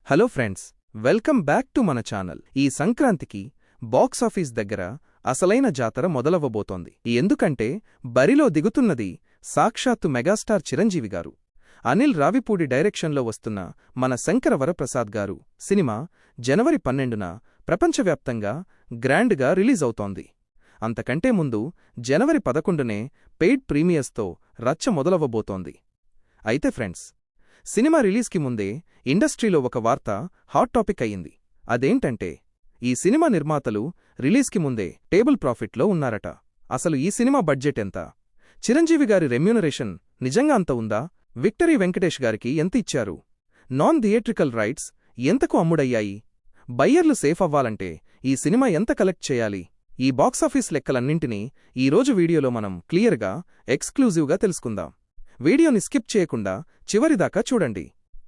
Hello friends, welcome back to మన channel. ఈ సంక్రాంతికి బాక్సాఫీస్ దగ్గర అసలైన జాతర మొదలవ్వబోతోంది. ఎందుకంటే బరిలో దిగుతున్నది సాక్షాత్తు మెగాస్టార్ చిరంజీవి గారు. అనిల్ రావిపూడి డైరెక్షన్లో వస్తున్న మన శంకర వరప్రసాద్ గారు సినిమా జనవరి 12న ప్రపంచవ్యాప్తంగా గ్రాండ్గా రిలీజ్ అవుతోంది. అంతకంటే ముందు జనవరి 11నే పెయిడ్ ప్రీమియర్స్తో రచ్చ మొదలవ్వబోతోంది. అయితే ఫ్రెండ్స్, సినిమా రిలీజ్కి ముందే ఇండస్ట్రీలో ఒక వార్త హాట్ టాపిక్ అయ్యింది. అదేంటంటే, ఈ సినిమా నిర్మాతలు రిలీజ్కి ముందే టేబుల్ ప్రాఫిట్లో ఉన్నారట. అసలు ఈ సినిమా బడ్జెట్ ఎంత? చిరంజీవి గారి రెమ్యూనరేషన్ నిజంగా అంత ఉందా? విక్టరీ వెంకటేష్ గారికి ఎంత ఇచ్చారు? నాన్ థియేట్రికల్ రైట్స్ ఎంతకు అమ్ముడయ్యాయి? బయ్యర్లు సేఫ్ అవ్వాలంటే ఈ సినిమా ఎంత కలెక్ట్ చేయాలి? ఈ బాక్సాఫీస్ లెక్కలన్నింటినీ ఈరోజు వీడియోలో మనం క్లియర్గా, ఎక్స్క్లూజివ్గా తెలుసుకుందాం. వీడియోని స్కిప్ చేయకుండా చివరిదాకా చూడండి.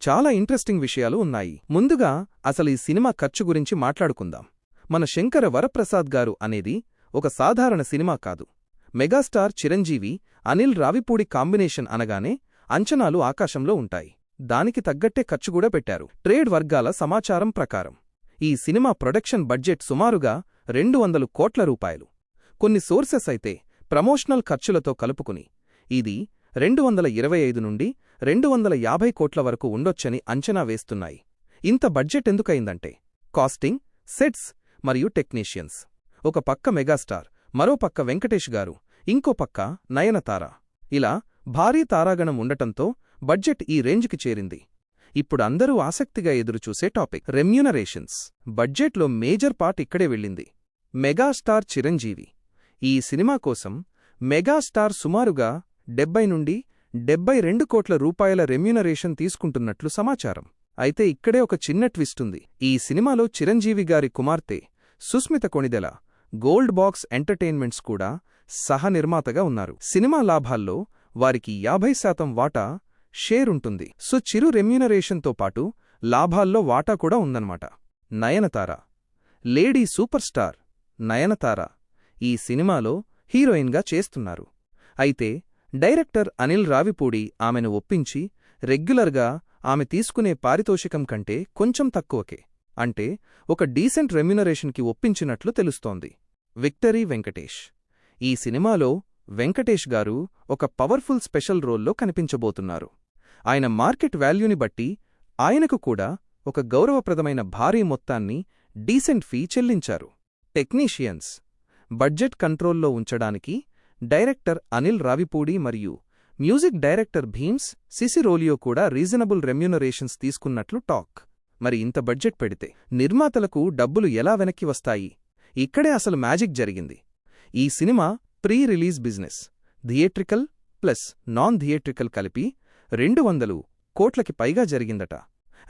చాలా ఇంట్రెస్టింగ్ విషయాలు ఉన్నాయి. ముందుగా అసలు ఈ సినిమా ఖర్చు గురించి మాట్లాడుకుందాం. మన శంకర వరప్రసాద్ గారు అనేది ఒక సాధారణ సినిమా కాదు. మెగాస్టార్ చిరంజీవి, అనిల్ రావిపూడి కాంబినేషన్ అనగానే అంచనాలు ఆకాశంలో ఉంటాయి. దానికి తగ్గట్టే ఖర్చుకూడా పెట్టారు. ట్రేడ్ వర్గాల సమాచారం ప్రకారం ఈ సినిమా ప్రొడక్షన్ బడ్జెట్ సుమారుగా 200 కోట్ల రూపాయలు. కొన్ని సోర్సెస్ అయితే ప్రమోషనల్ ఖర్చులతో కలుపుకుని ఇది 225 నుండి 250 కోట్ల వరకు ఉండొచ్చని అంచనా వేస్తున్నాయి. ఇంత బడ్జెట్ ఎందుకయిందంటే కాస్టింగ్, సెట్స్ మరియు టెక్నీషియన్స్. ఒక పక్క మెగాస్టార్, మరో పక్క వెంకటేష్ గారు, ఇంకో పక్క నయనతార. ఇలా భారీ తారాగణం ఉండటంతో బడ్జెట్ ఈ రేంజ్కి చేరింది. ఇప్పుడు అందరూ ఆసక్తిగా ఎదురుచూసే టాపిక్ రెమ్యూనరేషన్స్. బడ్జెట్లో మేజర్ పార్ట్ ఇక్కడే వెళ్ళింది. మెగాస్టార్ చిరంజీవి ఈ సినిమా కోసం మెగాస్టార్ సుమారుగా 70 నుండి 72 కోట్ల రూపాయల రెమ్యూనరేషన్ తీసుకుంటున్నట్లు సమాచారం. అయితే ఇక్కడే ఒక చిన్న ట్విస్టుంది. ఈ సినిమాలో చిరంజీవి గారి కుమార్తె Sushmita Konidela Gold Box Entertainments కూడా సహనిర్మాతగా ఉన్నారు. సినిమా లాభాల్లో వారికి 50% వాటా షేర్ ఉంటుంది. సో చిరు రెమ్యూనరేషన్తో పాటు లాభాల్లో వాటా కూడా ఉందన్నమాట. Nayanthara, lady super star Nayanthara ఈ సినిమాలో హీరోయిన్గా చేస్తున్నారు. అయితే డైరెక్టర్ అనిల్ రావిపూడి ఆమెను ఒప్పించి రెగ్యులర్గా ఆమె తీసుకునే పారితోషికం కంటే కొంచెం తక్కువకే, అంటే ఒక డీసెంట్ రెమ్యునరేషన్కి ఒప్పించినట్లు తెలుస్తోంది. విక్టరీ వెంకటేష్ ఈ సినిమాలో వెంకటేష్ గారు ఒక పవర్ఫుల్ స్పెషల్ రోల్లో కనిపించబోతున్నారు. ఆయన మార్కెట్ వాల్యూని బట్టి ఆయనకు కూడా ఒక గౌరవప్రదమైన భారీ మొత్తాన్ని డీసెంట్ ఫీ చెల్లించారు. టెక్నీషియన్స్ బడ్జెట్ కంట్రోల్లో ఉంచడానికి డైరెక్టర్ అనిల్ రావిపూడి మరియు మ్యూజిక్ డైరెక్టర్ భీమ్స్ సిసిరోలియో కూడా రీజనబుల్ రెమ్యూనరేషన్స్ తీసుకున్నట్లు టాక్. మరి ఇంత బడ్జెట్ పెడితే నిర్మాతలకు డబ్బులు ఎలా వెనక్కి వస్తాయి? ఇక్కడే అసలు మ్యాజిక్ జరిగింది. ఈ cinema pre release business theatrical plus non theatrical కలిపి 200 కోట్లకి పైగా జరిగిందట.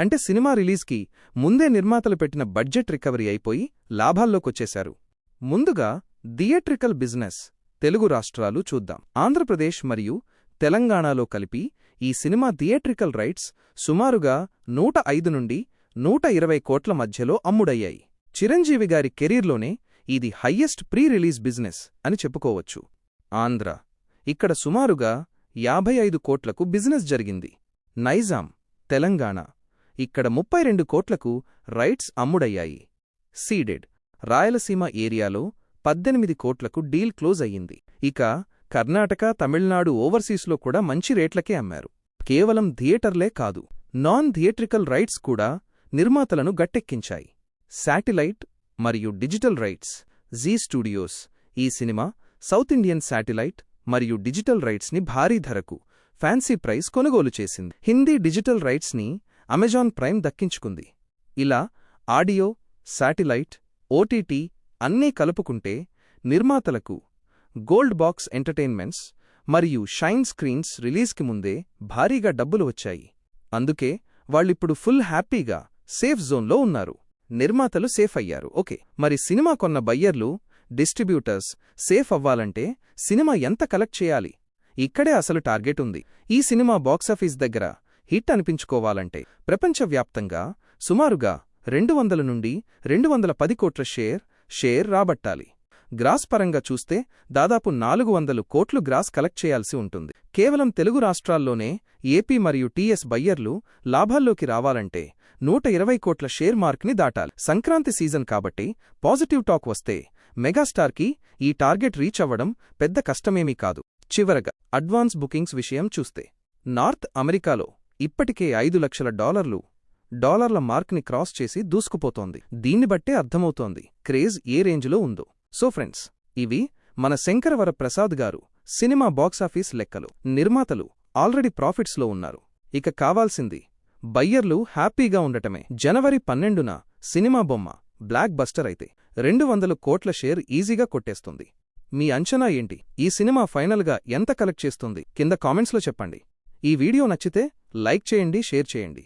అంటే సినిమా రిలీజ్కి ముందే నిర్మాతలు పెట్టిన బడ్జెట్ రికవరీ అయిపోయి లాభాల్లోకొచ్చేశారు. ముందుగా థియేట్రికల్ బిజినెస్ తెలుగు రాష్ట్రాలు చూద్దాం. ఆంధ్రప్రదేశ్ మరియు తెలంగాణలో కలిపి ఈ సినిమా థియేట్రికల్ రైట్స్ సుమారుగా 105 నుండి 120 కోట్ల మధ్యలో అమ్ముడయ్యాయి. చిరంజీవి గారి కెరీర్లోనే ఇది హయ్యెస్ట్ ప్రీ రిలీజ్ బిజినెస్ అని చెప్పుకోవచ్చు. ఆంధ్ర ఇక్కడ సుమారుగా 55 కోట్లకు బిజినెస్ జరిగింది. నైజాం తెలంగాణ ఇక్కడ 32 కోట్లకు రైట్స్ అమ్ముడయ్యాయి. సీడెడ్ రాయలసీమ ఏరియాలో 18 కోట్లకు డీల్ క్లోజ్ అయ్యింది. ఇక కర్ణాటక, తమిళనాడు ఓవర్సీస్లో కూడా మంచి రేట్లకే అమ్మారు. కేవలం థియేటర్లే కాదు, నాన్ థియేట్రికల్ రైట్స్ కూడా నిర్మాతలను గట్టెక్కించాయి. శాటిలైట్ మరియు డిజిటల్ రైట్స్ జీ స్టూడియోస్ ఈ సినిమా సౌత్ ఇండియన్ శాటిలైట్ మరియు డిజిటల్ రైట్స్ని భారీ ధరకు ఫ్యాన్సీ ప్రైస్ కొనుగోలు చేసింది. హిందీ డిజిటల్ రైట్స్ని అమెజాన్ ప్రైమ్ దక్కించుకుంది. ఇలా ఆడియో, శాటిలైట్, ఓటీటీ అన్నీ కలుపుకుంటే నిర్మాతలకు గోల్డ్ బాక్స్ ఎంటర్టైన్మెంట్స్ మరియు షైన్ స్క్రీన్స్ రిలీజ్కి ముందే భారీగా డబ్బులు వచ్చాయి. అందుకే వాళ్ళిప్పుడు ఫుల్ హ్యాపీగా సేఫ్ జోన్లో ఉన్నారు. నిర్మాతలు సేఫ్ అయ్యారు. ఓకే, మరి సినిమా కొన్న బయ్యర్లు, డిస్ట్రిబ్యూటర్స్ సేఫ్ అవ్వాలంటే సినిమా ఎంత కలెక్ట్ చేయాలి? ఇక్కడే అసలు టార్గెట్ ఉంది. ఈ సినిమా బాక్సాఫీస్ దగ్గర హిట్ అనిపించుకోవాలంటే ప్రపంచవ్యాప్తంగా సుమారుగా 200 నుండి 210 కోట్ల షేర్ రాబట్టాలి. గ్రాస్ పరంగా చూస్తే దాదాపు 400 కోట్లు గ్రాస్ కలెక్ట్ చేయాల్సి ఉంటుంది. కేవలం తెలుగు రాష్ట్రాల్లోనే ఏపీ మరియు టీఎస్ బయ్యర్లు లాభాల్లోకి రావాలంటే 120 కోట్ల షేర్ మార్క్ని దాటాలి. సంక్రాంతి సీజన్ కాబట్టి పాజిటివ్ టాక్ వస్తే మెగాస్టార్కి ఈ టార్గెట్ రీచ్ అవ్వడం పెద్ద కష్టమేమీ కాదు. చివరగా అడ్వాన్స్ బుకింగ్స్ విషయం చూస్తే నార్త్ అమెరికాలో ఇప్పటికే $5 లక్షల డాలర్ల మార్క్ని క్రాస్ చేసి దూసుకుపోతోంది. దీన్ని బట్టే అర్థమవుతోంది క్రేజ్ ఏ రేంజ్లో ఉందో. సో ఫ్రెండ్స్, ఇవి మన శంకరవర ప్రసాద్ గారు సినిమా బాక్సాఫీస్ లెక్కలు. నిర్మాతలు ఆల్రెడీ ప్రాఫిట్స్లో ఉన్నారు. ఇక కావాల్సింది బయ్యర్లు హ్యాపీగా ఉండటమే. జనవరి 12న సినిమా బొమ్మ బ్లాక్ బస్టర్ అయితే 200 కోట్ల షేర్ ఈజీగా కొట్టేస్తుంది. మీ అంచనా ఏంటి? ఈ సినిమా ఫైనల్గా ఎంత కలెక్ట్ చేస్తుంది? కింద కామెంట్స్లో చెప్పండి. ఈ వీడియో నచ్చితే లైక్ చేయండి, షేర్ చేయండి.